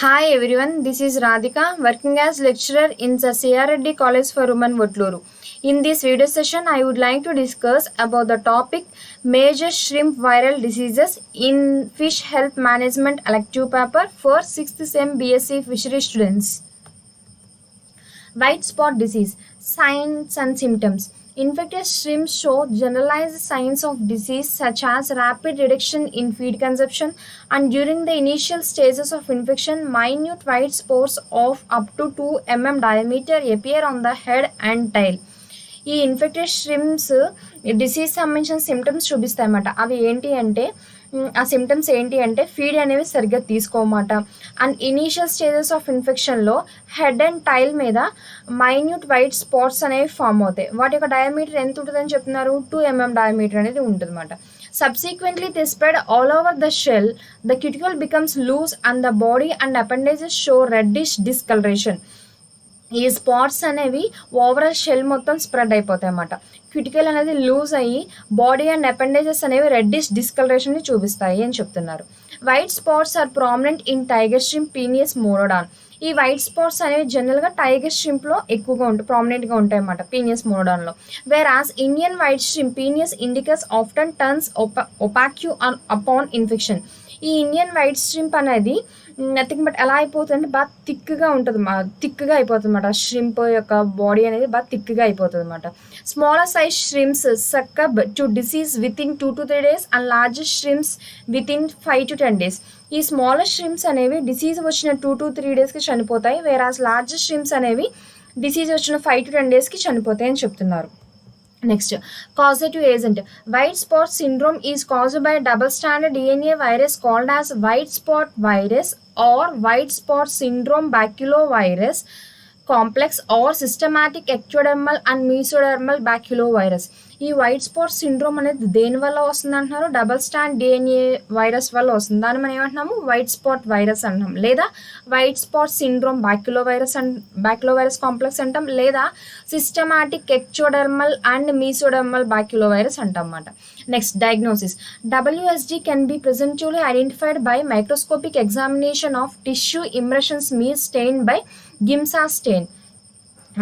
Hi everyone, this is Radhika working as lecturer in the C.R. Reddy College for Women Votluru. In this video session, I would like to discuss about the topic major shrimp viral diseases in fish health management elective paper for 6th sem BSc fishery students. White spot disease signs and symptoms. Infected shrimps show generalized signs of disease such as rapid reduction in feed consumption, and during the initial stages of infection, minute white spores of up to 2 diameter appear on the head and tail. ఈ infected shrimps disease సంబంధించిన symptoms చూపిస్తాయన్నమాట. అవి ఏంటి అంటే ఆ symptoms ఏంటి అంటే feed అనేవి సరిగ్గా తీసుకోమాట, అండ్ ఇనీషియల్ స్టేజెస్ ఆఫ్ ఇన్ఫెక్షన్లో హెడ్ అండ్ టైల్ మీద మైన్యూట్ వైట్ స్పాట్స్ అనేవి ఫామ్ అవుతాయి. వాటి యొక్క డయామీటర్ ఎంత ఉంటుందని చెప్తున్నారు? 2 డయామీటర్ అనేది ఉంటుంది అనమాట. Subsequently, they spread all over the shell. The cuticle becomes loose and the body and appendages show reddish discoloration. ఈ స్పాట్స్ అనేవి ఓవరాల్ షెల్ మొత్తం స్ప్రెడ్ అయిపోతాయి అన్నమాట. క్యూటికల్ అనేది లూజ్ అయ్యి బాడీ అండ్ అపెండేజెస్ అనేవి రెడ్డిష్ డిస్కలరేషన్ని చూపిస్తాయి అని చెప్తున్నారు. White spots are prominent in tiger shrimp Penaeus monodon. ఈ వైట్ స్పాట్స్ అనేవి జనరల్గా టైగర్ ష్రింప్లో ఎక్కువగా ప్రామినెంట్గా ఉంటాయి అన్నమాట, పీనియస్ మోనోడాన్లో. Whereas Indian white shrimp Penaeus indicus often turns opaque upon infection. ఈ ఇండియన్ వైట్ ష్రింప్ అనేది నథింగ్ బట్ ఎలా అయిపోతుంది, బాగా థిక్గా ఉంటుంది, థిక్గా అయిపోతుంది అనమాట. ష్రింప్ యొక్క బాడీ అనేది బాగా థిక్గా అయిపోతుంది అనమాట. Smaller size shrimps succumb to disease within 2 to 3 days and largest shrimps within 5 to 10 days. ఈ స్మాలర్ ష్రింప్స్ అనేవి డిసీజ్ వచ్చిన 2 to 3 daysకి చనిపోతాయి, వేరాజ్ లార్జెస్ట్ ష్రింప్స్ అనేవి డిసీజ్ వచ్చిన 5 to 10 daysకి చనిపోతాయి అని చెప్తున్నారు. Next, causative agent. White spot syndrome is caused by a double-stranded DNA virus called as white spot virus or white spot syndrome baculovirus complex or systematic ectodermal and mesodermal baculovirus. ఈ white spot syndrome అనేది దేని వల్ల వస్తుంది అంటున్నారు? Double stand DNA virus వల్ల వస్తుంది. దాన్ని మనం ఏమంటున్నాము? వైట్ స్పాట్ వైరస్ అంటాం, లేదా white spot syndrome baculovirus complex అంటాం, లేదా systematic ectodermal and mesodermal baculovirus అంటాం అన్నమాట. Next, diagnosis. WSG can be presumptively identified by microscopic examination of tissue impressions smear stain by Giemsa stain.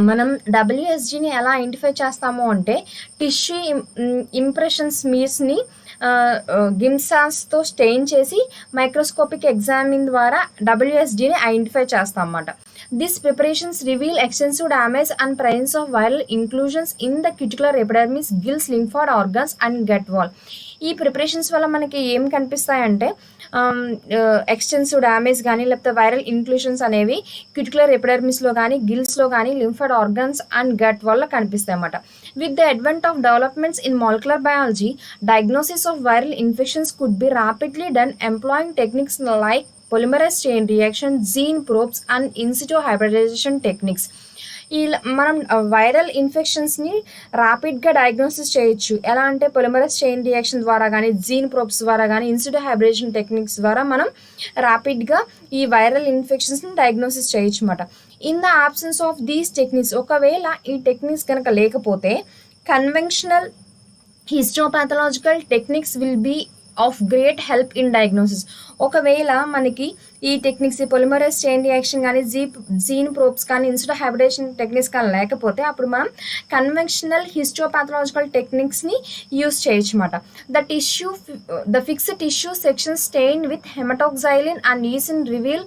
మనం WSGని ఎలా identify చేస్తాము అంటే టిష్యూ ఇంప్రెషన్స్ మీర్స్ని గిమ్సాస్తో స్టెయిన్ చేసి మైక్రోస్కోపిక్ ఎగ్జామిన్ ద్వారా WSGని ఐడెంటిఫై చేస్తాం అన్నమాట. These preparations reveal extensive damage and presence of viral inclusions in the cuticular epidermis, gills, lymphoid organs and gut wall. ఈ ప్రిపరేషన్స్ వల్ల మనకి ఏం కనిపిస్తాయంటే ఎక్స్టెన్సివ్ డ్యామేజ్ కానీ లేకపోతే వైరల్ ఇన్క్లూషన్స్ అనేవి క్యూటికులర్ ఎపిడర్మిస్లో కానీ గిల్స్లో కానీ లింఫాయిడ్ ఆర్గన్స్ అండ్ గట్ వల్ల కనిపిస్తాయి అన్నమాట. With the advent of developments in molecular biology, diagnosis of viral infections could be rapidly done employing techniques like polymerase chain reaction, gene probes and in situ hybridization techniques. మనం viral ఇన్ఫెక్షన్స్ని ర్యాపిడ్గా diagnosis చేయొచ్చు. ఎలా అంటే పొలిమరస్ chain reaction ద్వారా కానీ, gene probes ద్వారా కానీ, in situ hybridisation techniques ద్వారా మనం ర్యాపిడ్గా ఈ వైరల్ ఇన్ఫెక్షన్స్ని డయాగ్నోసిస్ చేయొచ్చు అన్నమాట. In the absence of these techniques, ఒకవేళ ఈ టెక్నిక్స్ కనుక లేకపోతే conventional histopathological techniques will be of great help in diagnosis. ఒకవేళ మనకి ఈ టెక్నిక్స్, ఈ పొలిమరైజ్ చైన్ రియాక్షన్ కానీ, జీన్ ప్రోబ్స్ కానీ, ఇన్సిటు హైబ్రిడేషన్ టెక్నిక్స్ కానీ లేకపోతే అప్పుడు మనం కన్వెన్షనల్ హిస్టోపాథలాజికల్ టెక్నిక్స్ని యూస్ చేయొచ్చు అన్నమాట. The fixed tissue section stain with haematoxylin and eosin reveal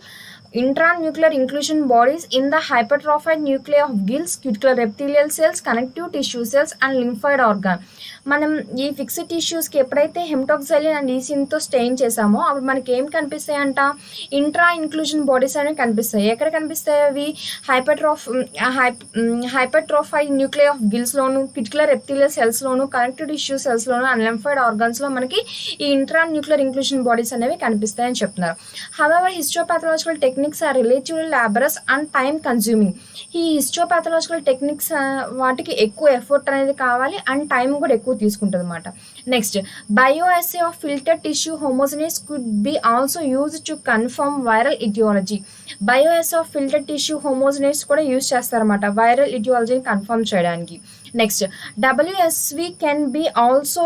intranuclear inclusion bodies in the hypertrophied nuclei of gills, cuticular epithelial cells, connective tissue cells and lymphoid organ. మనం ఈ fixed టిష్యూస్కి ఎప్పుడైతే హెమటోక్సైలిన్ and ఈసిన్తో strain చేసామో అప్పుడు మనకి ఏం కనిపిస్తాయంట? Intra inclusion bodies అనేవి కనిపిస్తాయి. ఎక్కడ కనిపిస్తాయి అవి? హైపర్ట్రోఫైడ్ న్యూక్లియర్ ఆఫ్ గిల్స్లోను, క్యూటికులర్ ఎపిథెలియల్ సెల్స్లోను, కనెక్టివ్ టిష్యూ సెల్స్లోను అండ్ లింఫాయిడ్ ఆర్గన్స్లో మనకి ఈ ఇంట్రా న్యూక్లియర్ ఇంక్లూజన్ బాడీస్ అనేవి కనిపిస్తాయని చెప్తున్నారు. However histopathological techniques are relatively laborious and time consuming. ఈ హిస్టోపాథలాజికల్ టెక్నిక్స్ వాటికి ఎక్కువ ఎఫర్ట్ అనేది కావాలి అండ్ టైం కూడా ఎక్కువ తీసుకుంటుంది అన్నమాట. Next, bioassay of filter tissue homogenates could be also used to confirm viral aetiology. Bioassay of filter tissue homogenates కూడా యూజ్ చేస్తారన్నమాట వైరల్ ఇటియాలజీని కన్ఫర్మ్ చేయడానికి. Next, WSV can be also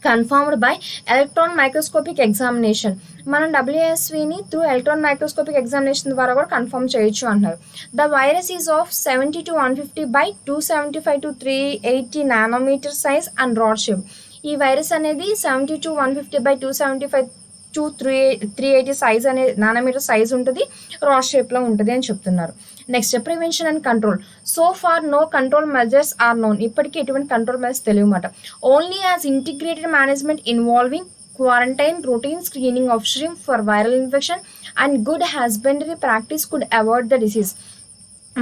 confirmed by electron microscopic examination. మనం డబ్ల్యూఎస్విని through electron microscopic examination ద్వారా కూడా confirm చేయొచ్చు అంటున్నారు. The virus is of 70 to 150 by 275 to 380 nanometer size and rod shape. ఈ వైరస్ అనేది 70 to 150 by 275 to 380 సైజ్ అనే nanometer size ఉంటుంది, రాడ్ షేప్లో ఉంటుంది అని చెప్తున్నారు. Next prevention and control. So far no control measures are known. ఇప్పటికీ ఎటువంటి కంట్రోల్ మెజర్స్ తెలియమాట. Only as integrated management involving quarantine, routine screening of shrimp for viral infection and good husbandry practice could avoid the disease.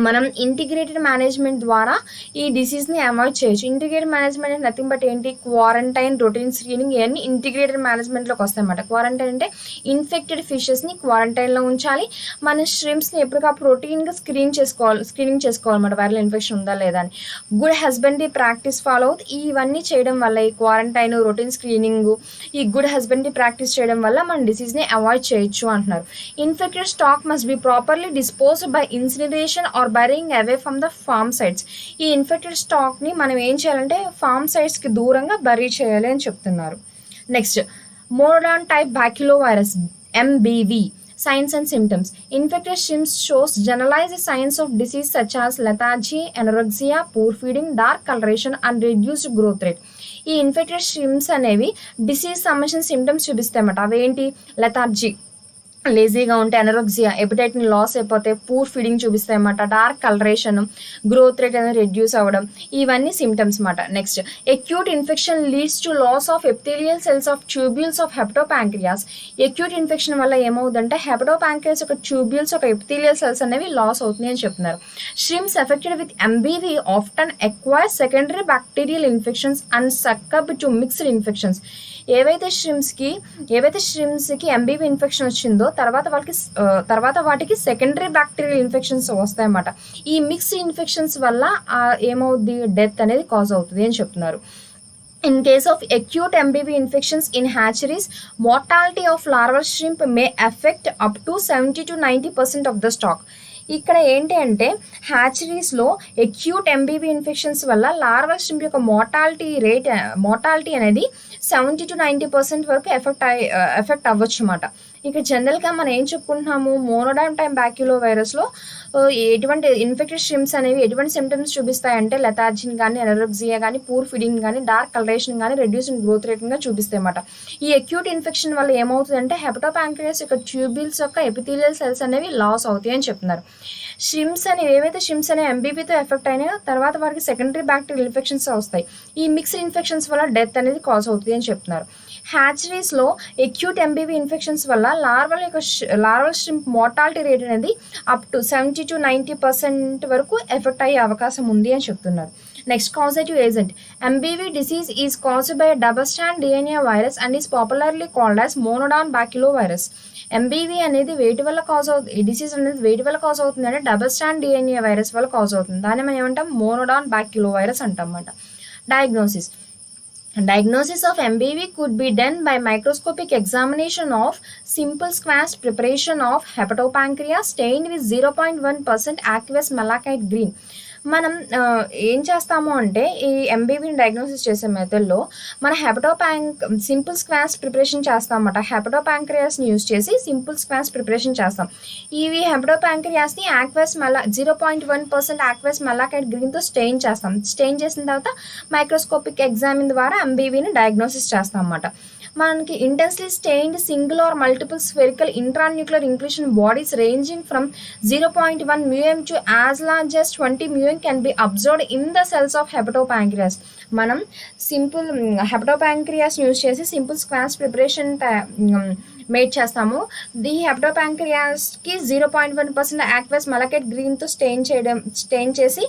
మనం integrated management ద్వారా ఈ డిసీజ్ని avoid చేయొచ్చు. Integrated management అంటే nothing but ఏంటి, quarantine, routine screening, ఇవన్నీ integrated మేనేజ్మెంట్లోకి వస్తాయన్నమాట. Quarantine అంటే infected ఫిషెస్ని క్వారంటైన్లో ఉంచాలి, మన ష్రింప్స్ని ఎప్పటికప్పుడు రొటీన్గా స్క్రీనింగ్ చేసుకోవాలన్నమాట, వైరల్ ఇన్ఫెక్షన్ ఉందా లేదా అని. గుడ్ హస్బెండరీ ప్రాక్టీస్ ఫాలో అవుతూ ఇవన్నీ చేయడం వల్ల, ఈ క్వారంటైన్, రొటీన్ స్క్రీనింగ్, ఈ గుడ్ హస్బెండరీ ప్రాక్టీస్ చేయడం వల్ల మన డిసీజ్ని అవాయిడ్ చేయొచ్చు అంటున్నారు. Infected stock must be properly disposed by incineration or burying away from the farm sites. ఈ ఇన్ఫెక్టెడ్ స్టాక్ని మనం ఏం చేయాలంటే ఫార్మ్ సైట్స్కి దూరంగా బరీ చేయాలి అని చెప్తున్నారు. Next monodon type baculovirus MBV. Signs and symptoms. Infected shrimps shows generalized signs of disease such as lethargy, anorexia, poor feeding, dark coloration and reduced growth rate. ఈ ఇన్ఫెక్టెడ్ షిమ్స్ అనేవి డిసీజ్ సంబంధించిన symptoms చూపిస్తాయి అన్నమాట. అవేంటి, lethargy, లేజీగా ఉంటే, anorexia, ఎపిటైట్ని loss అయిపోతే, పూర్ ఫీడింగ్ చూపిస్తాయి అన్నమాట, డార్క్ కలరేషన్, గ్రోత్ రేట్ అనేది రెడ్యూస్ అవ్వడం, ఇవన్నీ సిమ్టమ్స్ అన్నమాట. Next acute infection leads to loss of epithelial cells of tubules of hepatopancreas. Acute infection వల్ల ఏమవుతుందంటే హెపటోపాంక్రియాస్ ఒక ట్యూబ్యూల్స్, ఒక ఎపిథీలియల్ సెల్స్ అనేవి లాస్ అవుతున్నాయి అని చెప్తున్నారు. Shrimps affected with MBV often acquire secondary bacterial infections and succumb to mixed infections. ఏవైతే స్ట్రిమ్స్కి MBV ఇన్ఫెక్షన్ వచ్చిందో తర్వాత వాటికి సెకండరీ బ్యాక్టీరియల్ ఇన్ఫెక్షన్స్ వస్తాయన్నమాట. ఈ మిక్స్డ్ ఇన్ఫెక్షన్స్ వల్ల ఏమవుద్ది, డెత్ అనేది కాజ్ అవుతుంది అని చెప్తున్నారు. In case of acute MBV infections in hatcheries, mortality of larval shrimp may affect up to 70 to 90% of the stock. ఇక్కడ ఏంటి అంటే హ్యాచరీస్లో అక్యూట్ MBV ఇన్ఫెక్షన్స్ వల్ల లార్వల్ షింప్ యొక్క మోర్టాలిటీ అనేది 70 to 90% వరకు ఎఫెక్ట్ అవ్వచ్చు అన్నమాట. ఇక జనరల్గా మనం ఏం చెప్పుకుంటున్నాము, మోనోడాన్ టైప్ బ్యాక్యులోవైరస్లో ఎటువంటి ఇన్ఫెక్టెడ్ షిమ్స్ అనేవి ఎటువంటి సిమ్టమ్స్ చూపిస్తాయంటే లెథార్జిన్ కానీ, ఎనరోక్సియా కానీ, పూర్ ఫీడింగ్ కానీ, డార్క్ కలరేషన్ కానీ, రెడ్యూస్డ్ గ్రోత్ రేట్గా చూపిస్తాయి అన్నమాట. ఈ అక్యూట్ ఇన్ఫెక్షన్ వల్ల ఏమవుతుందంటే హెపటోపాంక్రియాస్ యొక్క ట్యూబిల్స్ యొక్క ఎపిథీలియల్ సెల్స్ అనేవి లాస్ అవుతాయి అని చెప్తున్నారు. ఏవైతే షిమ్స్ అనేవి MBVతో ఎఫెక్ట్ అయినాయో తర్వాత వారికి సెకండరీ బ్యాక్టీరియల్ ఇన్ఫెక్షన్స్ వస్తాయి. ఈ మిక్స్డ్ ఇన్ఫెక్షన్స్ వల్ల డెత్ అనేది కాజ్ అవుతుంది అని చెప్తున్నారు. హ్యాచరీస్లో అక్యూట్ MBV ఇన్ఫెక్షన్స్ వల్ల లార్వల్ షింప్ మోర్టాలిటీ రేట్ అనేది అప్ టు 70 to 90% వరకు ఎఫెక్ట్ అయ్యే అవకాశం ఉంది అని చెప్తున్నారు. Next causative agent. MBV disease is caused by a double strand DNA virus and is popularly called as monodon baculovirus. MBV అనేది వేటి వల్ల కాజ్ అవుతుంది, ఈ డిసీజ్ అనేది వేటి వల్ల కాజ్ అవుతుంది అంటే డబల్ స్ట్రాండ్ DNA వైరస్ వల్ల కాజ్ అవుతుంది. దాన్ని మనం ఏమంటాం, మోనోడాన్ బ్యాక్యులోవైరస్ అంటాం అన్నమాట. Diagnosis of MBV could be done by microscopic examination of simple squash preparation of hepatopancreas stained with 0.1% aqueous malachite green. మనం ఏం చేస్తాము అంటే ఈ MBVని డయాగ్నోసిస్ చేసే మెథడ్లో మన సింపుల్ స్క్వాష్ ప్రిపరేషన్ చేస్తాం అన్నమాట. హెపటోపాంక్రియాస్ని యూజ్ చేసి సింపుల్ స్క్వాష్ ప్రిపరేషన్ చేస్తాం. ఇవి హెపటోపాంక్రియాస్ని 0.1% ఆక్వస్ మెలాకైట్ గ్రీన్తో స్టెయిన్ చేస్తాం. స్టెయిన్ చేసిన తర్వాత మైక్రోస్కోపిక్ ఎగ్జామిన్ ద్వారా MBVని డయాగ్నోసిస్ చేస్తాం అన్నమాట. మనకి intensely stained single or multiple spherical intranuclear inclusion bodies ranging from 0.1 μm to as large as 20 μm can be observed in the cells of hepatopancreas. మనం simple hepatopancreas use చేసి simple squash preparation made చేస్తాము. The హెపటోపాంక్రియాస్కి 0.1% aqueous మెలాకైట్ గ్రీన్తో strain చేసి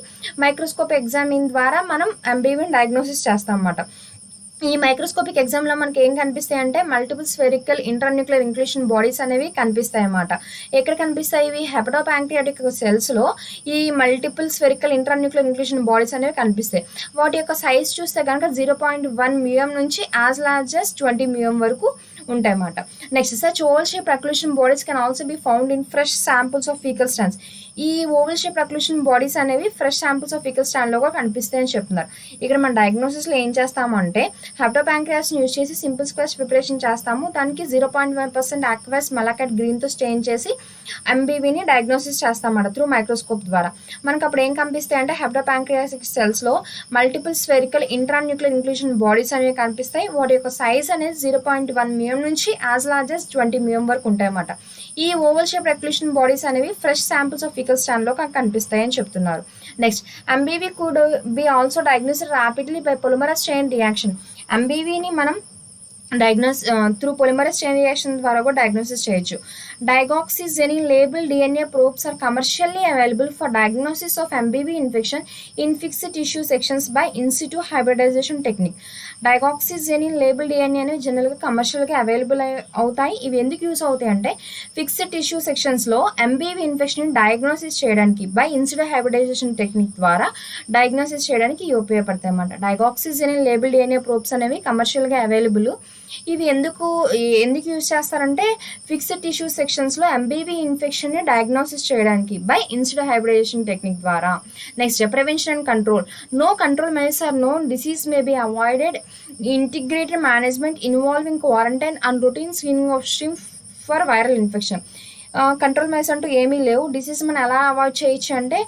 microscope examine ద్వారా మనం MBVని diagnosis చేస్తాం అన్నమాట. ఈ microscopic ఎగ్జామ్లో మనకి ఏం కనిపిస్తాయి అంటే multiple spherical intranuclear inclusion bodies అనేవి కనిపిస్తాయి అన్నమాట. ఎక్కడ కనిపిస్తాయి ఇవి, హెపటోపాంక్రియాటిక్ సెల్స్లో ఈ multiple spherical intranuclear inclusion bodies అనేవి కనిపిస్తాయి. వాటి యొక్క సైజ్ చూస్తే కనుక 0.1 μm నుంచి యాజ్ లార్జ్ as 20 μm వరకు ఉంటాయి అన్నమాట. Next such oval shape occlusion bodies can also be found in fresh samples of faecal strands. ఈ ఓవల్ షేప్ అక్లూషన్ బాడీస్ అనేవి ఫ్రెష్ శాంపుల్స్ ఆఫ్ ఫికల్ స్టాండ్లో కూడా కనిపిస్తాయని చెప్తున్నారు. ఇక్కడ మన డయాగ్నోసిస్లో ఏం చేస్తాము అంటే హెప్టోపాంక్రియాస్ని యూజ్ చేసి సింపుల్ స్క్వాష్ ప్రిపరేషన్ చేస్తాము. దానికి 0.1% ఆక్వస్ మలాకట్ గ్రీన్తో స్టెయిన్ చేసి ఎంబీవీని డయాగ్నోసిస్ చేస్తామన్నమాట త్రూ మైక్రోస్కోప్ ద్వారా. మనకు అప్పుడు ఏం కనిపిస్తాయి అంటే హెప్టోపాంక్రియాటిక్ సెల్స్లో multiple spherical intranuclear inclusion bodies అనేవి కనిపిస్తాయి. వాటి యొక్క సైజ్ అనేది 0.1 mm నుంచి యాజ్ లార్జ్ as 20 mm వరకు ఉంటాయి అన్నమాట. ఈ ఓవల్ షేప్ రెక్లూషన్ బాడీస్ అనేవి ఫ్రెష్ శాంపుల్స్ ఆఫ్ ఫికల్ స్టాండ్లో కనిపిస్తాయని చెప్తున్నారు. Next, MBV could be also diagnosed rapidly by polymerase chain reaction. ఎంబీవీని మనం త్రూ పొలిమరస్ చైన్ రియాక్షన్ ద్వారా కూడా డయాగ్నోసిస్ చేయొచ్చు. Digoxigenin labelled DNA probes are commercially available for diagnosis of MBV infection in fixed tissue sections by in situ hybridization technique. Digoxigenin labelled DNA అనేవి జనరల్గా కమర్షియల్గా available అవుతాయి. ఇవి ఎందుకు యూస్ అవుతాయి అంటే ఫిక్స్డ్ టిష్యూ సెక్షన్స్లో MBV ఇన్ఫెక్షన్ డయాగ్నోసిస్ చేయడానికి బై ఇన్సిటు హైబ్రిడైజేషన్ టెక్నిక్ ద్వారా డయాగ్నోసిస్ చేయడానికి ఇవి ఉపయోగపడతాయి అన్నమాట. డైగాక్సిజెనిన్ లేబుల్ DNA probes అనేవి కమర్షియల్గా అవైలబుల్. ఇవి ఎందుకు యూజ్ చేస్తారంటే ఫిక్స్డ్ టిష్యూ సెక్షన్స్లో ఎంబీవీ ఇన్ఫెక్షన్ని డయాగ్నోసిస్ చేయడానికి బై ఇన్సిటు హైబ్రిడైజేషన్ టెక్నిక్ ద్వారా. Next, prevention and control. No control measures are known. Disease may be avoided. Integrated management involving quarantine and routine screening of stream for viral infection. Control measures అంటూ ఏమీ లేవు. Disease మనం ఎలా avoid చేయొచ్చు అంటే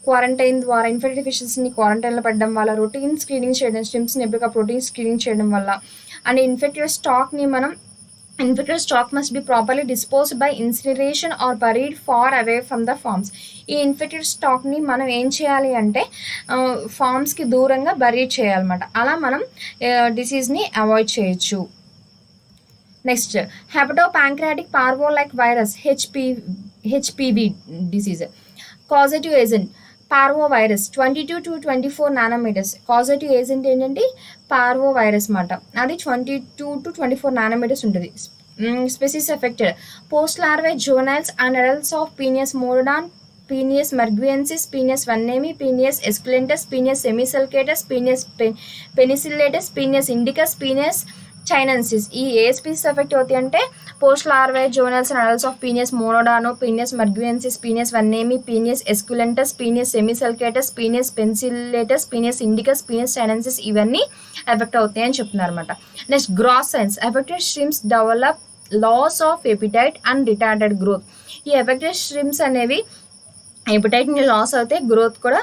quarantine ద్వారా, infected పేషెంట్స్ని క్వారంటైన్లో పెట్టడం వల్ల, రొటీన్ స్క్రీనింగ్ చేయడం, స్ట్రిమ్స్ని ఎప్పటికప్పుడు రొటీన్ స్క్రీనింగ్ చేయడం వల్ల, and infected stock must be properly disposed by incineration or buried far away from the farms. ఈ ఇన్ఫెక్టెడ్ స్టాక్ని మనం ఏం చేయాలి అంటే ఫార్మ్స్కి దూరంగా బరీడ్ చేయాలన్నమాట. అలా మనం డిసీజ్ని అవాయిడ్ చేయొచ్చు. Next, hepatopancreatic parvo like virus HPV disease. Causative agent parvo virus 22 to 24 nanometers. Causative agent ఏంటంటే పార్వో వైరస్ మాట. అది 22 to 24 nanometers ఉంటుంది. Species affected post larvae juveniles and adults of Penaeus monodon, Penaeus merguiensis, Penaeus vannamei, Penaeus esculentus, Penaeus semisulcatus, Penaeus penicillatus, Penaeus indicus, Penaeus chinensis. ఈ ఏ species affect అవుతాయి అంటే post larvae juveniles and adults of Penaeus మోనోడానో, Penaeus merguiensis, Penaeus vannamei, Penaeus esculentus, Penaeus semisulcatus, Penaeus penicillatus, Penaeus indicus, Penaeus chinensis ఇవన్నీ affect అవుతాయి అని చెప్తున్నారు అనమాట. Next, gross signs. Affected shrimps develop loss of appetite and retarded growth. ఈ affected shrimps అనేవి ఎపిటైట్ని loss అవుతే growth కూడా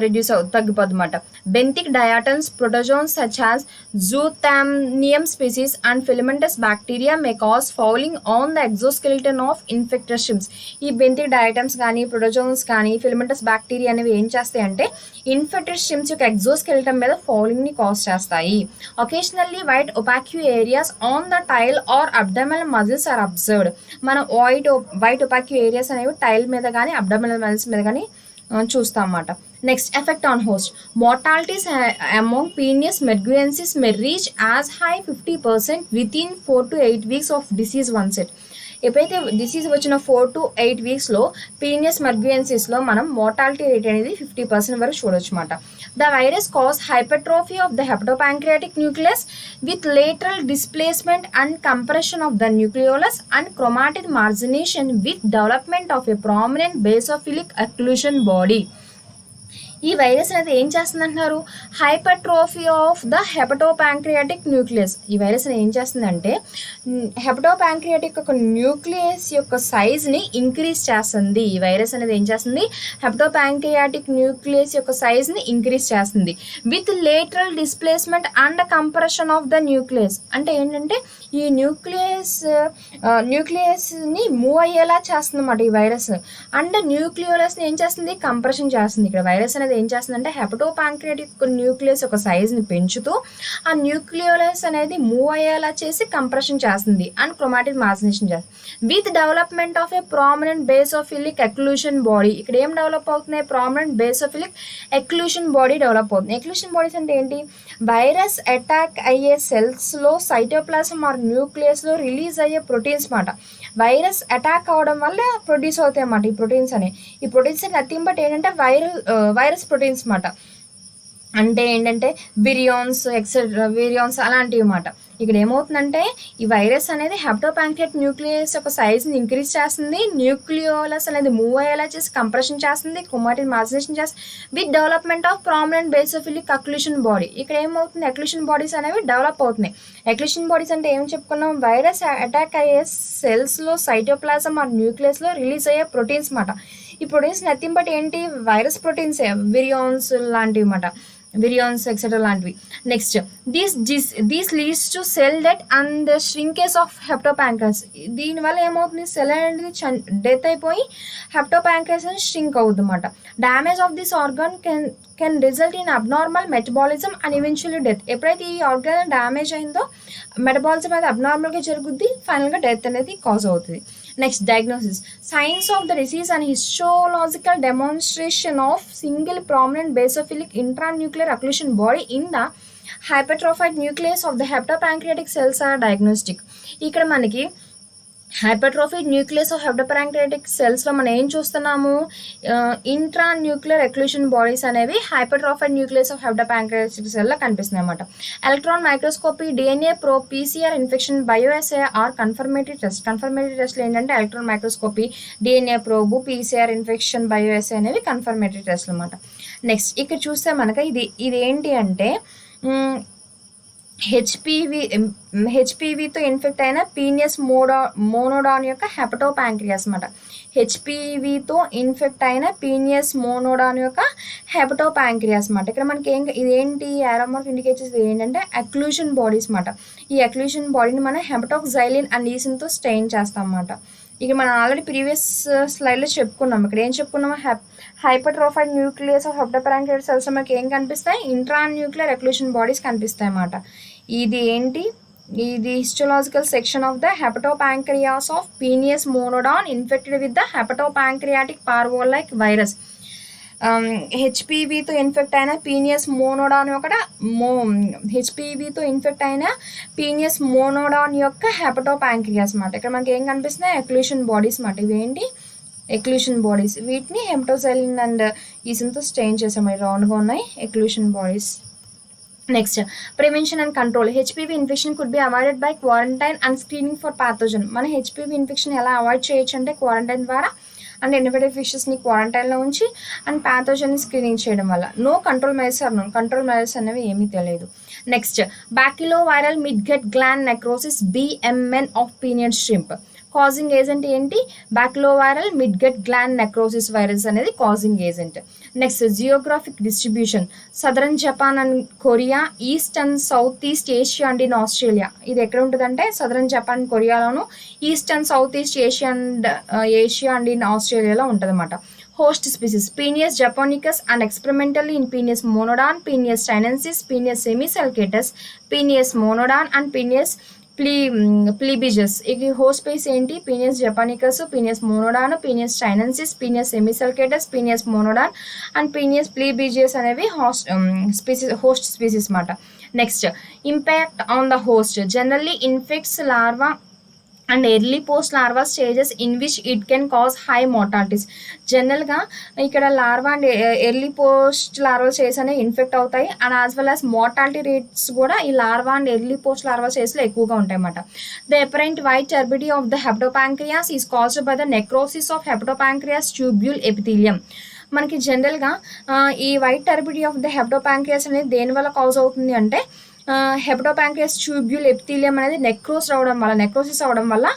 reduce తగ్గిపోద్ది అన్నమాట. Benthic diatoms protozoans such as Zoothamnium species and filamentous bacteria may cause fouling on the exoskeleton of infected shrimps. ఈ benthic diatoms కానీ protozoans కానీ ఫిలమెంటస్ బ్యాక్టీరియా అనేవి ఏం చేస్తాయి అంటే ఇన్ఫెక్టెడ్ స్ట్రిమ్స్ యొక్క ఎగ్జోస్కెలిటన్ మీద ఫౌలింగ్ని కాజ్ చేస్తాయి. Occasionally white opaque areas on the tail or abdominal muscles are observed. మనం వైట్ ఒపాక్యూ ఏరియాస్ అనేవి టైల్ మీద కానీ అబ్డమినల్ మజిల్స్ మీద కానీ చూస్తాం అన్నమాట. Next, effect on host. Mortalities among Penaeus merguiensis may reach as high 50% within 4 to 8 weeks of disease onset. ఎప్పుడైతే disease వచ్చిన 4 to 8 weeksలో పీనియస్ మర్గ్వియన్సిస్లో మనం మోర్టాలిటీ రేట్ అనేది 50% వరకు చూడొచ్చు అన్నమాట. The virus cause hypertrophy of the hepatopancreatic nucleus with lateral displacement and compression of the nucleolus and chromatid margination with development of a prominent basophilic occlusion body. ఈ virus అనేది ఏం చేస్తుంది అంటున్నారు? Hypertrophy of the hepatopancreatic nucleus. ఈ virus అనేది ఏం చేస్తుందంటే హెపటోపాంక్రియాటిక్ యొక్క న్యూక్లియస్ యొక్క సైజ్ని ఇంక్రీజ్ చేస్తుంది. ఈ వైరస్ అనేది ఏం చేస్తుంది? హెపటోపాంక్రియాటిక్ న్యూక్లియస్ యొక్క సైజ్ని ఇంక్రీజ్ చేస్తుంది with lateral displacement and compression of the nucleus. అంటే ఏంటంటే ఈ న్యూక్లియస్ని మూవ్ అయ్యేలా చేస్తుంది అన్నమాట ఈ వైరస్. అండ్ న్యూక్లియోలస్ని ఏం చేస్తుంది? కంప్రెషన్ చేస్తుంది. ఇక్కడ వైరస్ అనేది ఏం చేస్తుందంటే హెపటోపాంక్రియాటిక్ న్యూక్లియస్ యొక్క సైజ్ని పెంచుతూ ఆ న్యూక్లియోలస్ అనేది మూవ్ అయ్యేలా చేసి కంప్రెషన్ చేస్తుంది అండ్ క్రోమాటిడ్ మార్జినేషన్ చేస్తుంది with development of a prominent basophilic occlusion body. ఇక్కడ ఏం డెవలప్ అవుతున్నాయి? Prominent basophilic occlusion body develop అవుతుంది. ఎక్లూషన్ బాడీస్ అంటే ఏంటి? వైరస్ అటాక్ అయ్యే సెల్స్లో సైటోప్లాజం ఆర్ న్యూక్లియస్లో రిలీజ్ అయ్యే ప్రోటీన్స్ మాట. వైరస్ అటాక్ అవడం వల్ల ప్రొడ్యూస్ అవుతాయి అన్నమాట ఈ ప్రోటీన్స్ అనేవి. ఈ ప్రోటీన్స్ నథింగ్ బట్ ఏంటంటే వైరస్ ప్రోటీన్స్ మాట. అంటే ఏంటంటే విరియాన్స్ అలాంటివి అన్నమాట. ఇక్కడ ఏమవుతుందంటే ఈ వైరస్ అనేది హెప్టోపాంక్రియాటిక్ న్యూక్లియస్ యొక్క సైజ్ని ఇంక్రీజ్ చేస్తుంది, న్యూక్లియోలస్ అనేది మూవ్ అయ్యేలా చేసి కంప్రెషన్ చేస్తుంది, క్రోమాటిన్ మార్జినేషన్ చేస్తుంది with development of prominent basophilic occlusion body. ఇక్కడ ఏమవుతుంది, అక్లూషన్ బాడీస్ అనేవి డెవలప్ అవుతున్నాయి. అక్లూషన్ బాడీస్ అంటే ఏం చెప్పుకున్నాం, వైరస్ అటాక్ అయ్యే సెల్స్లో సైటోప్లాజం ఆర్ న్యూక్లియస్లో రిలీజ్ అయ్యే ప్రోటీన్స్ మాట. ఈ ప్రోటీన్స్ నథింగ్ బట్ ఏంటి, వైరస్ ప్రోటీన్సే, విరియాన్స్ లాంటివి మాట, విరియాన్స్ ఎక్సెట్రా లాంటివి. Next these leads to cell death and shrinkage of హెప్టోపాంక్రస్. దీనివల్ల ఏమవుతుంది, సెల్ అనేది డెత్ అయిపోయి హెప్టోపాంక్రస్ అని ష్రింక్ అవుతుంది అన్నమాట. Damage of this organ can result in abnormal metabolism and eventually death. ఎప్పుడైతే ఈ ఆర్గాన్ డ్యామేజ్ అయిందో మెటబాలిజం అనేది అబ్నార్మల్గా జరుగుద్ది, ఫైనల్గా డెత్ అనేది కాజ్ అవుతుంది. Next diagnosis, signs of the disease and histological demonstration of single prominent basophilic intranuclear occlusion body in the hypertrophied nucleus of the hepatopancreatic cells are diagnostic. ఇక్కడ మనకి hypertrophic nucleus of hepatopancreatic సెల్స్లో మనం ఏం చూస్తున్నాము, intra nuclear ఎక్లూషన్ bodies అనేవి హైపర్ట్రోఫైడ్ nucleus of హెప్టోపాంక్రియాటిక్ సెల్లో కనిపిస్తున్నాయి అన్నమాట. Electron microscopy, DNA probe, PCR infection, bioassay are confirmatory test. Confirmatory టెస్ట్లు ఏంటంటే electron microscopy, DNA probe, PCR infection, bioassay అనేవి కన్ఫర్మేటరీ టెస్ట్లు అన్నమాట. నెక్స్ట్ ఇక్కడ చూస్తే మనకి ఇది ఏంటి అంటే హెచ్పివితో ఇన్ఫెక్ట్ అయిన పీనియస్ మోనోడాన్ యొక్క హెపటోపాంక్రియాస్ అనమాట. హెచ్పివితో ఇన్ఫెక్ట్ అయిన పీనియస్ మోనోడాన్ యొక్క హెపటోపాంక్రియాస్ అనమాట. ఇక్కడ మనకి ఇదేంటి యారోమార్క్ ఇండికేట్ చేసేది ఏంటంటే అక్లూషన్ బాడీస్ అనమాట. ఈ అక్లూషన్ బాడీని మనం హెపటాక్సైలిన్ అండ్ ఈసిన్తో స్టెయిన్ చేస్తాం అన్నమాట. ఇక మనం ఆల్రెడీ ప్రీవియస్ స్లైడ్లో చెప్పుకున్నాం. ఇక్కడ ఏం చెప్పుకున్నాము, హైపర్ట్రోఫైడ్ న్యూక్లియస్ ఆఫ్ హెప్టోపాంక్రియాటిక్ సెల్స్ మనకి ఏం కనిపిస్తాయి, ఇంట్రాన్యూక్లియర్ ఎక్లూషన్ బాడీస్ కనిపిస్తాయి అన్నమాట. ఇది ఏంటి, ఇది histological section of the hepatopancreas of Penaeus monodon infected with the hepatopancreatic parvo like virus. హెచ్పివితో ఇన్ఫెక్ట్ అయిన పీనియస్ మోనోడాన్ హెచ్పివితో ఇన్ఫెక్ట్ అయిన పీనియస్ మోనోడాన్ యొక్క హెపటోపాంక్రియాస్ అన్నమాట. ఇక్కడ మనకి ఏం కనిపిస్తున్నాయి, ఎక్లూషన్ బాడీస్ అన్నమాట. ఇవేంటి, ఎక్లూషన్ బాడీస్. వీటిని హెపటోసైలిన్ అండ్ ఈసిన్తో స్టెయిన్ చేసాము, రౌండ్గా ఉన్నాయి occlusion bodies. Next prevention and control. HPV infection could be avoided by quarantine and screening for pathogen. మన హెచ్పివి ఇన్ఫెక్షన్ ఎలా అవాయిడ్ చేయొచ్చు అంటే క్వారంటైన్ ద్వారా అండ్ ఇన్ఫెక్టెడ్ ఫిషెస్ని క్వారంటైన్లో ఉంచి అండ్ ప్యాథోజన్ని స్క్రీనింగ్ చేయడం వల్ల. No control measures are known, control measures అనేవి ఏమీ తెలియదు. Next baculoviral midgut gland necrosis BMN of penaeid shrimp. Causing agent ఏంటి, baculoviral midgut gland necrosis virus అనేది causing agent. Next geographic distribution, southern Japan and Korea, east and south east Asia and in Australia. ఇది ఎక్కడ ఉంటుందంటే southern Japan కొరియాలోను, east and south east Asia and in ఆస్ట్రేలియాలో ఉంటుంది అన్నమాట. host species Penis japonicus and experimentally in Penis monodon, Penis chinensis, Penis semisulcatus, Penis monodon and Penis ప్లీబిజస్. ఇది host species ఏంటి, Penaeus japonicus, Penaeus monodon, Penaeus chinensis, Penaeus semisulcatus, Penaeus monodon and Penaeus plebejus అనేవి host species మాట. Next impact on the host, generally infects larva and early post larva stages in which it can cause high mortalities. జనరల్గా ఇక్కడ larva and early post larva stage అనేవి infect అవుతాయి and as well as mortality rates కూడా ఈ larva and early post larva స్టేజ్లో ఎక్కువగా ఉంటాయి అన్నమాట. The apparent white turbidity of the hepatopancreas is caused by the necrosis of hepatopancreas tubule epithelium. మనకి జనరల్గా ఈ white turbidity of the hepatopancreas అనేది దేనివల్ల కాజ్ అవుతుంది అంటే హెపటోపాంక్రియాస్ ట్యూబ్యూల్ ఎపిథీలియం అనేది నెక్రోసిస్ అవడం వల్ల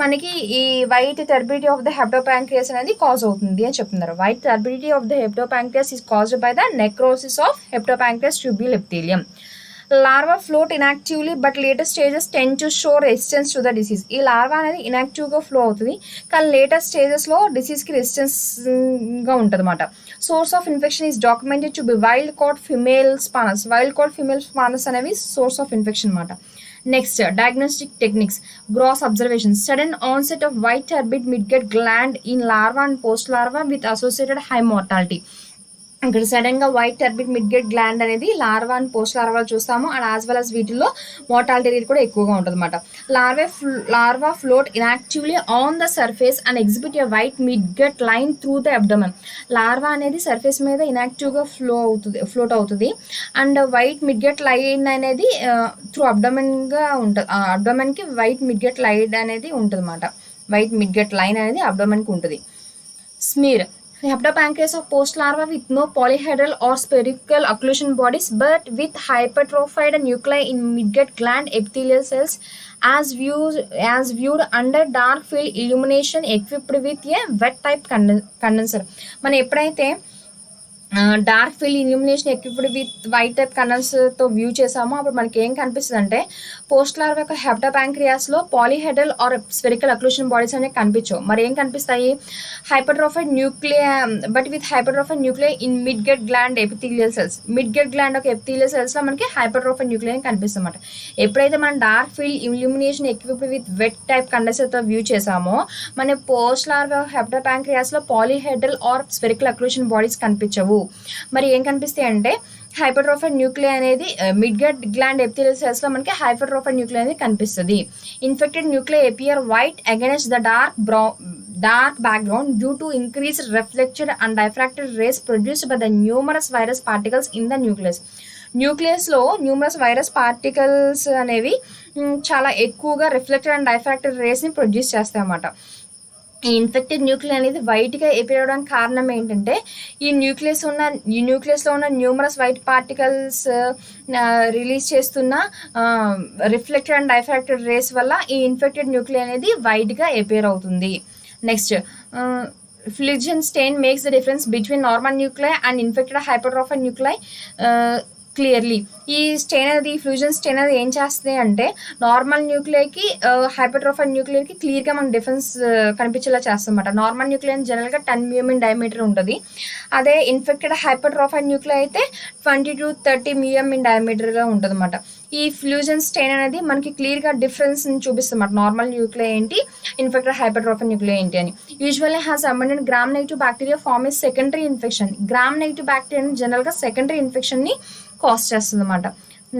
మనకి ఈ white turbidity of the hepatopancreas అనేది కాజ్ అవుతుంది అని చెప్తున్నారు. White turbidity of the hepatopancreas is caused by the necrosis of hepatopancreas tubule epithelium. Larva float inactively but latest stages tend to show resistance to the disease. ఈ larva అనేది ఇన్యాక్టివ్గా flow అవుతుంది కానీ latest స్టేజెస్లో డిసీజ్కి రెసిస్టెన్స్గా ఉంటుంది అన్నమాట. Source of infection is documented to be wild caught female spawners అనేవి source of infection అన్నమాట. Next diagnostic techniques, gross observation, sudden onset of white turbid midgut gland in larva and post larva with associated high mortality. ఇక్కడ సడన్గా white turbid midgut gland అనేది larva and post లార్వాలు చూస్తాము. And as well as వీటిల్లో mortality rate కూడా ఎక్కువగా ఉంటుంది అనమాట. Larva float inactively on the surface and exhibit a white midgut line through the abdomen. Larva అనేది సర్ఫేస్ మీద ఇన్యాక్టివ్గా ఫ్లోట్ అవుతుంది. అండ్ వైట్ మిడ్గేట్ లైన్ అనేది త్రూ అబ్డమన్గా ఉంటుంది. అబ్డమన్కి వైట్ మిడ్గేట్ లైన్ అనేది ఉంటుంది అనమాట. వైట్ మిడ్గేట్ లైన్ అనేది అబ్డమన్కి ఉంటుంది. స్మీర్ hepatopancreas of post larva with no polyhedral or spherical occlusion bodies but with hypertrophied nuclei in midgut gland epithelial cells as viewed under dark field illumination equipped with a wet type condenser. మనం ఎప్పుడైతే dark field illumination equipped with white type కనల్స్తో view చేసామో అప్పుడు మనకి ఏం కనిపిస్తుంది అంటే post larva యొక్క హెప్టోపాంక్రియాస్లో polyhedral or spherical occlusion bodies అనేవి కనిపించవు. మరి ఏం కనిపిస్తాయి? Hypertrophied nuclei but with hypertrophied nuclei in midgut gland epithelial cells. Midgut gland ఒక ఎపిథీలియల్ సెల్స్లో మనకి హైపర్ట్రోఫైడ్ న్యూక్లియా కనిపిస్తుంది అన్నమాట. ఎప్పుడైతే మనం dark field illumination equipped with wet type కండెన్సర్తో వ్యూ చేసామో మన పోస్ట్ లార్వా హెప్టోపాంక్రియాస్లో polyhedral or spherical occlusion bodies కనిపించవు. మరి ఏం కనిపిస్తాయి అంటే హైపర్ట్రోఫైడ్ న్యూక్లియా అనేది మిడ్గట్ గ్లాండ్ ఎపిథీలియల్ సెల్స్ లో మనకి హైపర్ట్రోఫైడ్ న్యూక్లియా అనేది కనిపిస్తుంది. Infected nuclei appear white against the dark background due to increased reflected and diffracted rays produced by the numerous virus particles in the nucleus. న్యూక్లియస్లో numerous virus particles అనేవి చాలా ఎక్కువగా reflected and diffracted రేస్ని produce చేస్తాయి అన్నమాట. ఈ infected nucleus అనేది వైట్గా ఏర్పడడానికి కారణం ఏంటంటే ఈ న్యూక్లియస్లో ఉన్న న్యూమరస్ వైట్ పార్టికల్స్ రిలీజ్ చేస్తున్న రిఫ్లెక్టెడ్ అండ్ డైఫ్రాక్టెడ్ రేస్ వల్ల ఈ ఇన్ఫెక్టెడ్ న్యూక్లియస్ అనేది వైట్గా ఏపేర్ అవుతుంది. Next Feulgen stain makes the difference between normal nuclei and infected hypertrophied nuclei clearly. ఈ స్టెయిన్ అనేది ఫ్యూజన్ స్టెయిన్ అనేది ఏం చేస్తుంది అంటే నార్మల్ న్యూక్లియర్కి హైపర్ట్రోఫైడ్ న్యూక్లియర్కి క్లియర్గా మనకు డిఫరెన్స్ కనిపించేలా చేస్తుందన్నమాట. నార్మల్ న్యూక్లియర్ జనరల్గా 10 mm డయామీటర్ ఉంటుంది. అదే ఇన్ఫెక్టెడ్ హైపర్ట్రోఫైడ్ న్యూక్లియర్ అయితే 20 to 30 mm డయామీటర్గా ఉంటుంది అన్నమాట. ఈ ఫ్యూజన్ స్టెయిన్ అనేది మనకి క్లియర్గా డిఫరెన్స్ చూపిస్తుంది అన్నమాట. నార్మల్ న్యూక్లియర్ ఏంటి, ఇన్ఫెక్టెడ్ హైపర్ట్రోఫైడ్ న్యూక్లియర్ ఏంటి అని. Usually has abundant gram negative bacteria form a secondary infection. Gram negative bacteria జనరల్గా సెకండరీ ఇన్ఫెక్షన్ని కాజ్ చేస్తుంది అన్నమాట.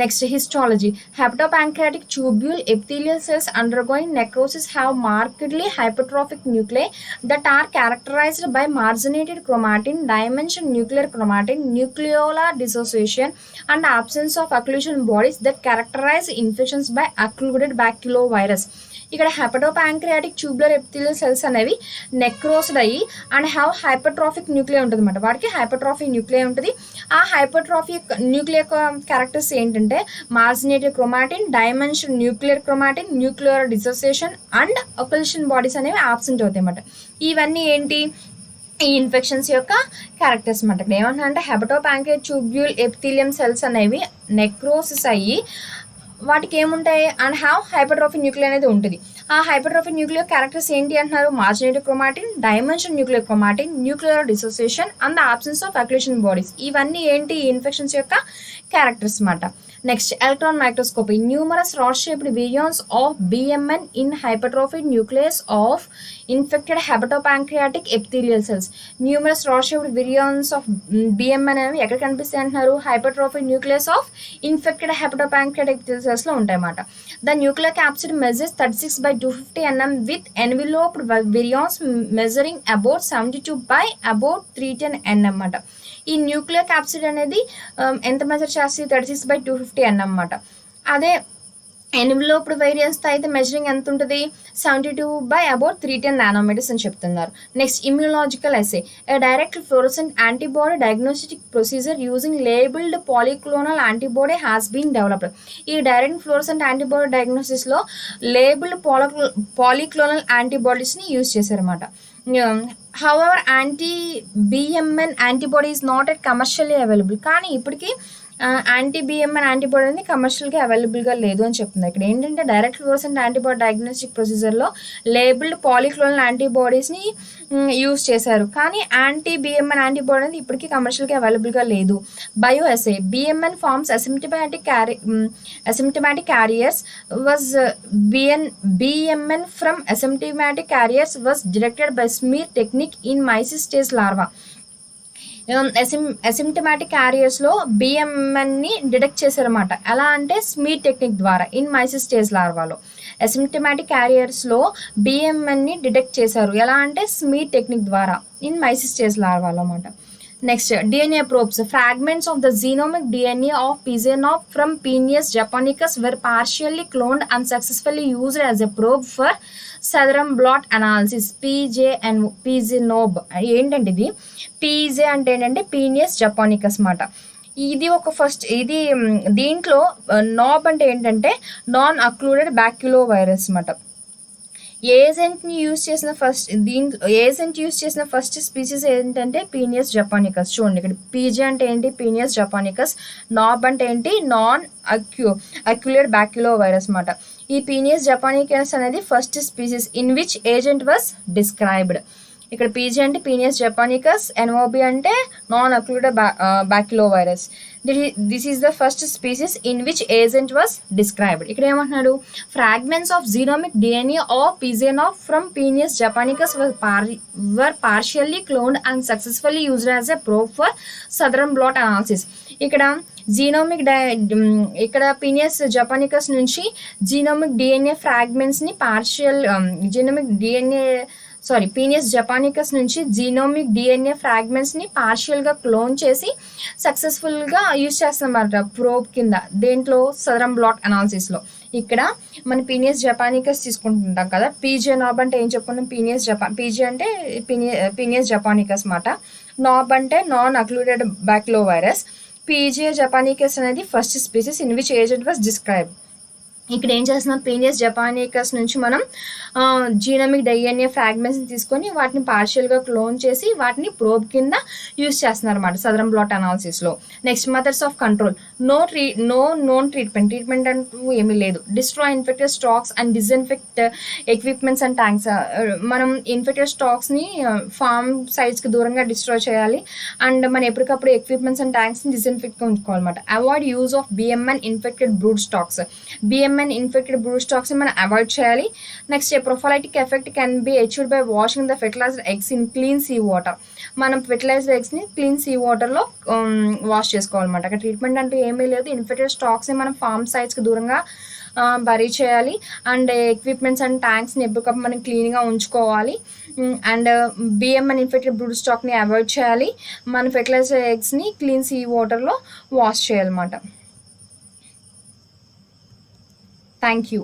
Next histology. Hepatopancreatic tubule epithelial cells undergoing necrosis have markedly hypertrophic nuclei that are characterized by marginated chromatin, dimension nuclear chromatin, nucleolar dissociation and absence of occlusion bodies that characterize infections by occluded bacterovirus. ఇక్కడ హెపటోపాంక్రియాటిక్ tubular epithelial cells అనేవి నెక్రోస్డ్ అయ్యి and have హైపర్ట్రాఫిక్ nuclear ఉంటుంది అనమాట. వాటికి హైపర్ట్రాఫిక్ nuclear ఉంటుంది. ఆ హైపర్ట్రాఫిక్ nuclear characters ఏంటంటే marginated chromatin, dimension nuclear chromatin, nuclear dissociation and occlusion bodies అనేవి ఆబ్సెంట్ అవుతాయి అన్నమాట. ఇవన్నీ ఏంటి? ఈ ఇన్ఫెక్షన్స్ యొక్క క్యారెక్టర్స్ అన్నమాట. ఇక్కడ ఏమంటున్నా అంటే హెపటోపాంక్రియాటిక్ ట్యూబ్యుల్ ఎపిథీలియం సెల్స్ అనేవి నెక్రోసిస్ అయ్యి వాటికి ఏముంటాయి అండ్ హ్యావ్ హైపర్ట్రోఫిక్ న్యూక్లియర్ అనేది ఉంటుంది. ఆ హైపర్ట్రోఫిక్ న్యూక్లియర్ క్యారెక్టర్స్ ఏంటి అంటున్నారు? Marginated chromatin, dimension nuclear chromatin, nuclear dissociation and the absence of occlusion bodies. ఇవన్నీ ఏంటి? ఇన్ఫెక్షన్స్ యొక్క క్యారెక్టర్స్ అన్నమాట. Next electron microscopy. Numerous rod shaped virions of BMN in hypertrophic nucleus of infected hepatopancreatic epithelial cells. Numerous rod shaped virions of BMN అనేవి ఎక్కడ కనిపిస్తాయి అంటున్నారు? Hypertrophic nucleus of infected hepatopancreatic epithelial cells లో ఉంటాయి అన్నమాట. The nuclear capsid measures 36/250 mm with enveloped virions measuring about 72 by about 310 nm అన్నమాట. ఈ nuclear capsid అనేది ఎంత మెజర్ చేస్తుంది? 36/250 అన్నమాట. అదే ఎన్విలోప్డ్ వేరియన్స్తో అయితే మెజరింగ్ ఎంత ఉంటుంది? 72 by about 310 nanometers అని చెప్తున్నారు. Next immunological assay. A direct fluorescent antibody diagnostic procedure using labelled polyclonal antibody has been developed. ఈ డైరెక్ట్ ఫ్లోరోసెంట్ యాంటీబాడీ డయాగ్నోసిస్లో లేబుల్డ్ పాలిక్లోనల్ యాంటీబాడీస్ని యూజ్ చేశారన్నమాట. However, anti-BMN antibody is not yet commercially available. కానీ ఇప్పటికీ యాంటీ-BMN antibody అనేది కమర్షియల్గా అవైలబుల్గా లేదు అని చెప్తుంది. ఇక్కడ ఏంటంటే డైరెక్ట్ ఫ్లోరోసెంట్ యాంటీబాడీ డయాగ్నోస్టిక్ ప్రొసీజర్లో లేబుల్డ్ పాలిక్లోనల్ యాంటీబాడీస్ని యూజ్ చేశారు. కానీ యాంటీ-BMN యాంటీబాడీ అనేది ఇప్పటికీ కమర్షియల్గా అవైలబుల్గా లేదు. Bioassay. BMN farms asymptomatic carriers was BMN from asymptomatic carriers was detected by smear technique in mycetase larva. Asymptomatic క్యారియర్స్లో బిఎంఎన్ని డిటెక్ట్ చేశారన్నమాట. ఎలా అంటే స్మీట్ టెక్నిక్ ద్వారా ఇన్ మైసిస్టేజ్ లార్వాలో అసిమ్టమాటిక్ క్యారియర్స్లో బిఎంఎన్ని డిటెక్ట్ చేశారు. ఎలా అంటే స్మీట్ టెక్నిక్ ద్వారా ఇన్ మైసిస్టేజ్ లార్వాలో అన్నమాట. Next DNA probes. Fragments of the genomic DNA of Pigeonop from Penaeus japonicus were partially cloned and successfully used as a probe for southern blot analysis. Pigeonop ఏంటంటే ఇది PJ అంటే ఏంటంటే Penaeus japonicus మాట. ఇది ఒక first ఇది దీంట్లో knob అంటే ఏంటంటే నాన్ అక్లూడెడ్ బ్యాక్యులో వైరస్ అన్నమాట. ఏజెంట్ యూజ్ చేసిన ఫస్ట్ స్పీసీస్ ఏంటంటే పీనియస్ జపానికస్. చూడండి ఇక్కడ పీజే అంటే ఏంటి పీనియస్ జపానికస్, నాబ్ అంటే ఏంటి నాన్ అక్యులేట్ బ్యాక్యులో వైరస్ అన్నమాట. ఈ పీనియస్ జపానికస్ అనేది first species in which agent was described. ఇక్కడ పీజీ అంటే పీనియస్ జపానికస్, ఎన్ఓబి అంటే non occluded baculovirus. This is the first species in which agent was described. ఇక్కడ ఏమంటున్నాడు, fragments of genomic DNA of PjNOB from Penaeus japonicus were partially cloned and successfully used as a probe for Southern blot analysis. ఇక్కడ ఇక్కడ Penaeus japonicus నుంచి genomic DNA ఫ్రాగ్మెంట్స్ని Penaeus japonicus నుంచి genomic DNA ఫ్రాగ్మెంట్స్ని పార్షియల్గా clone చేసి సక్సెస్ఫుల్గా use చేస్తామన్నమాట probe కింద. దేంట్లో సదరన్ బ్లాట్ అనాలిసిస్లో. ఇక్కడ మన పీనియస్ జపానికస్ తీసుకుంటుంటాం కదా. పీజే నాబ్ అంటే ఏం చెప్పుకున్నాం, పీజే అంటే పీనియస్ జపానికస్ మాట. నాబ్ అంటే నాన్ అక్లూడెడ్ బ్యాక్యులో వైరస్. పీజే జపానికస్ అనేది first species in which agent was describe. ఇక్కడ ఏం చేస్తున్నాం, పీనియస్ జపానికస్ నుంచి మనం జీనోమిక్ డిఎన్ఏ ఫ్రాగ్మెంట్స్ని తీసుకొని వాటిని పార్షియల్గా క్లోన్ చేసి వాటిని ప్రోబ్ కింద యూజ్ చేస్తున్నారు అన్నమాట సదరన్ బ్లాట్ అనాలిసిస్లో. Next methods of control. No known treatment అంటూ ఏమీ లేదు. Destroy infected stocks and disinfect equipments and tanks. మనం ఇన్ఫెక్టెడ్ స్టాక్స్ని ఫార్మ్ సైట్స్కి దూరంగా డిస్ట్రాయ్ చేయాలి. అండ్ మనం ఎప్పటికప్పుడు ఎక్విప్మెంట్స్ అండ్ ట్యాంక్స్ని డిస్ఇన్ఫెక్ట్గా ఉంచుకోవాలన్నమాట. Avoid use of BMN infected brood stocks. BMN infected brood స్టాక్స్ని మనం అవాయిడ్ చేయాలి. Next prophylactic effect can be achieved by washing the fertilized eggs in clean sea water. మనం ఫెర్టిలైజ్డ్ ఎగ్స్ని క్లీన్ సీ వాటర్లో wash చేసుకోవాలన్నమాట. అక్కడ ట్రీట్మెంట్ అంటూ ఏమీ లేదు. ఇన్ఫెక్టెడ్ స్టాక్స్ని మనం ఫార్మ్ సైట్స్కి దూరంగా బరీ చేయాలి. అండ్ ఎక్విప్మెంట్స్ అండ్ ట్యాంక్స్ని ఎప్పటికప్పుడు మనం క్లీన్గా ఉంచుకోవాలి. అండ్ బిఎంఎన్ ఇన్ఫెక్టెడ్ బ్రూడ్ స్టాక్ని అవాయిడ్ చేయాలి. మన ఫెర్టిలైజ్డ్ ఎగ్స్ని క్లీన్ సీ వాటర్లో వాష్ చేయాలన్నమాట. Thank you.